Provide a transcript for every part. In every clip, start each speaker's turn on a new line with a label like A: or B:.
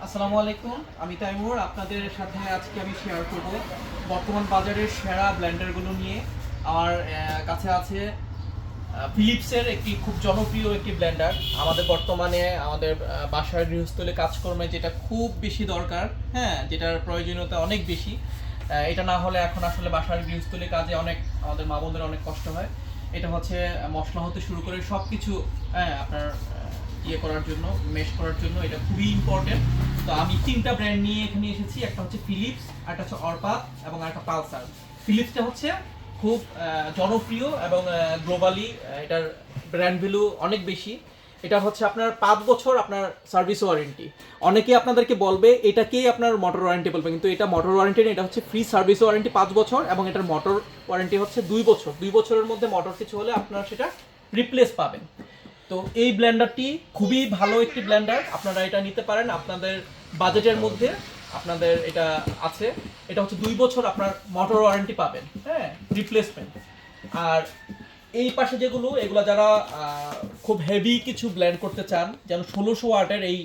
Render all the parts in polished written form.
A: আসসালামু আলাইকুম, আমি তাইমুর। আপনাদের সাথে আজকে আমি শেয়ার করব বর্তমান বাজারের সেরা ব্লেন্ডারগুলো নিয়ে। আমার কাছে আছে ফিলিপসের একটি খুব জনপ্রিয় একটি ব্লেন্ডার। আমাদের বর্তমানে আমাদের বাসার গৃহস্থলে কাজকর্মে যেটা খুব বেশি দরকার, হ্যাঁ, যেটার প্রয়োজনীয়তা অনেক বেশি। এটা না হলে এখন আসলে বাসার গৃহস্থলে কাজে অনেক আমাদের মা বোনদের অনেক কষ্ট হয়। এটা হচ্ছে মশলা হতে শুরু করে সব কিছু, হ্যাঁ, আপনার ইয়ে করার জন্য, মেশ করার জন্য এটা খুবই ইম্পর্টেন্ট। তো আমি তিনটা ব্র্যান্ড নিয়ে এখানে এসেছি। একটা হচ্ছে ফিলিপস, একটা হচ্ছে অরপাত এবং একটা পালসার। ফিলিপসটা হচ্ছে খুব জনপ্রিয় এবং গ্লোবালি এটার ব্র্যান্ড ভ্যালু অনেক বেশি। এটা হচ্ছে আপনার 5 বছর আপনার সার্ভিস ওয়ারেন্টি। অনেকেই আপনাদেরকে বলবে এটাকেই আপনার মোটর ওয়ারেন্টি বলবে, কিন্তু এটা মোটর ওয়ারেন্টি না, এটা হচ্ছে ফ্রি সার্ভিস ওয়ারেন্টি 5 বছর এবং এটার মোটর ওয়ারেন্টি হচ্ছে 2 বছর। 2 বছরের মধ্যে মোটর কিছু হলে আপনারা সেটা রিপ্লেস পাবেন। তো এই ব্লেন্ডারটি খুবই ভালো একটি ব্লেন্ডার, আপনারা এটা নিতে পারেন আপনাদের বাজেটের মধ্যে। আপনাদের এটা আছে, এটা হচ্ছে 2 বছর আপনার মোটর ওয়ারেন্টি পাবেন, হ্যাঁ, রিপ্লেসমেন্ট। আর এই পাশে যেগুলো, এগুলো যারা খুব হেভি কিছু ব্লেন্ড করতে চান, যেন 1600 ওয়াটের এই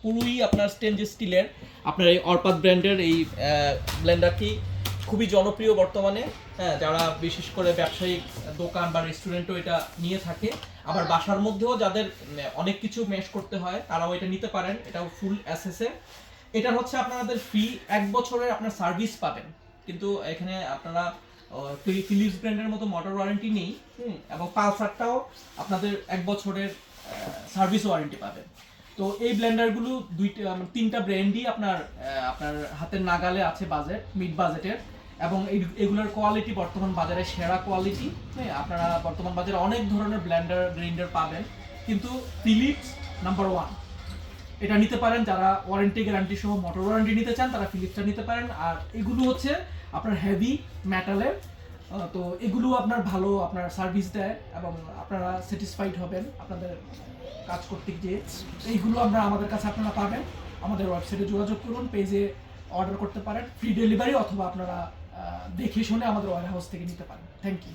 A: পুরোই আপনার স্টেনলেস স্টিলের আপনার এই অরপাত ব্র্যান্ডের এই ব্লেন্ডারটি খুবই জনপ্রিয় বর্তমানে। হ্যাঁ, যারা বিশেষ করে ব্যবসায়িক দোকান বা রেস্টুরেন্টও এটা নিয়ে থাকে, আবার বাসার মধ্যেও যাদের অনেক কিছু মেশ করতে হয় তারাও এটা নিতে পারেন। এটাও ফুল এসএসএ। এটা হচ্ছে আপনাদের ফ্রি 1 বছরের আপনার সার্ভিস পাবেন, কিন্তু এখানে আপনারা ফিলিপস ব্র্যান্ডের মতো মোটর ওয়ারেন্টি নেই। এবং পালসারটাও আপনাদের 1 বছরের সার্ভিস ওয়ারেন্টি পাবেন। তো এই ব্লেন্ডারগুলো তিনটা ব্র্যান্ডই আপনার আপনার হাতের নাগালে আছে বাজেট, মিড বাজেটের। এবং এগুলোর কোয়ালিটি বর্তমান বাজারে সেরা কোয়ালিটি। হ্যাঁ, আপনারা বর্তমান বাজারে অনেক ধরনের ব্লেন্ডার গ্রাইন্ডার পাবেন, কিন্তু ফিলিপস নাম্বার 1। এটা নিতে পারেন যারা ওয়ারেন্টি গ্যারান্টি সহ মোটর ওয়ারেন্টি নিতে চান, তারা ফিলিপসটা নিতে পারেন। আর এগুলো হচ্ছে আপনার হেভি মেটালের, তো এগুলো আপনার ভালো আপনার সার্ভিস দেয় এবং আপনারা স্যাটিসফাইড হবেন আপনাদের কাজ করতে গিয়ে। এইগুলো আমাদের কাছে আপনারা পাবেন। আমাদের ওয়েবসাইটে যোগাযোগ করুন, পেজে অর্ডার করতে পারেন, ফ্রি ডেলিভারি, অথবা আপনারা দেখে শুনে আমাদের ওয়্যার হাউস থেকে নিতে পারেন। Thank you.